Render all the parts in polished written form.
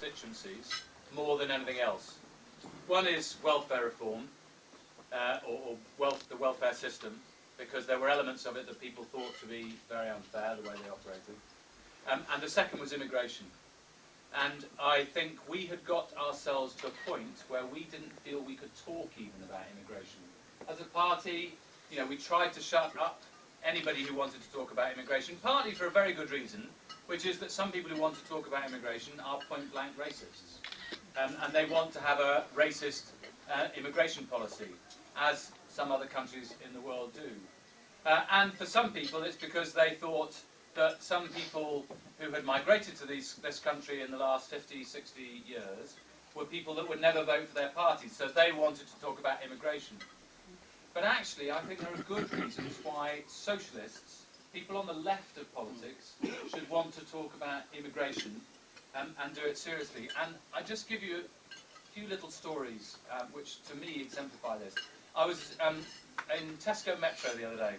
constituencies more than anything else. One is welfare reform, the welfare system, because there were elements of it that people thought to be very unfair, the way they operated. And the second was immigration. And I think we had got ourselves to a point where we didn't feel we could talk even about immigration. As a party, you know, we tried to shut up anybody who wanted to talk about immigration, partly for a very good reason, which is that some people who want to talk about immigration are point-blank racists. And they want to have a racist immigration policy, as some other countries in the world do. And for some people, it's because they thought that some people who had migrated to this country in the last 50, 60 years were people that would never vote for their parties, so they wanted to talk about immigration. But actually, I think there are good reasons why socialists, people on the left of politics, should want to talk about immigration and do it seriously. And I just give you a few little stories which, to me, exemplify this. I was in Tesco Metro the other day,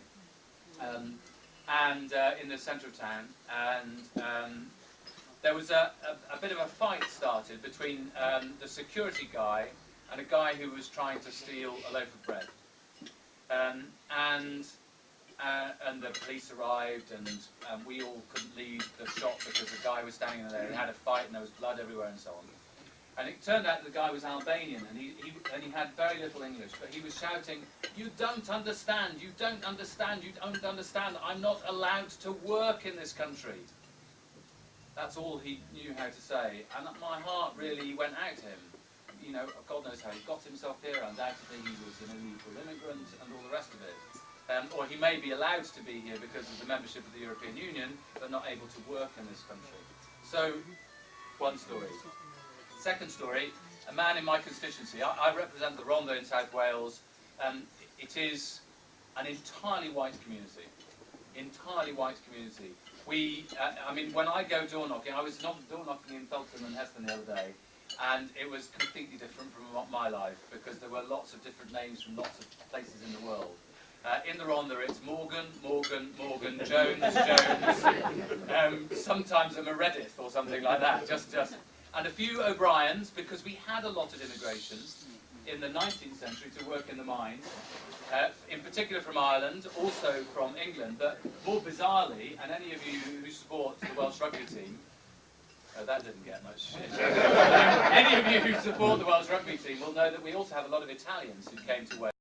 and in the centre of town, and there was a bit of a fight started between the security guy and a guy who was trying to steal a loaf of bread. And the police arrived, and we all couldn't leave the shop because the guy was standing there. He had a fight, and there was blood everywhere, and so on. And it turned out that the guy was Albanian, and he had very little English, but he was shouting, "You don't understand, you don't understand, you don't understand, I'm not allowed to work in this country." That's all he knew how to say, and my heart really went out to him. You know, God knows how he got himself here. Undoubtedly he was an illegal immigrant and all the rest of it. Or he may be allowed to be here because of the membership of the European Union, but not able to work in this country. So, one story. Second story, a man in my constituency. I represent the Rhondda in South Wales. It is an entirely white community. Entirely white community. I mean, when I go door knocking, I was door knocking in Felton and Heston the other day, and it was completely different from my life, because there were lots of different names from lots of places in the world. In the Rhondda, it's Morgan, Morgan, Morgan, Jones, Jones, sometimes a Meredith or something like that, and a few O'Briens, because we had a lot of immigration in the 19th century to work in the mines, in particular from Ireland, also from England, but more bizarrely, and any of you who support the Welsh rugby team, that didn't get much shit. Any of you who support the Welsh rugby team will know that we also have a lot of Italians who came to Wales.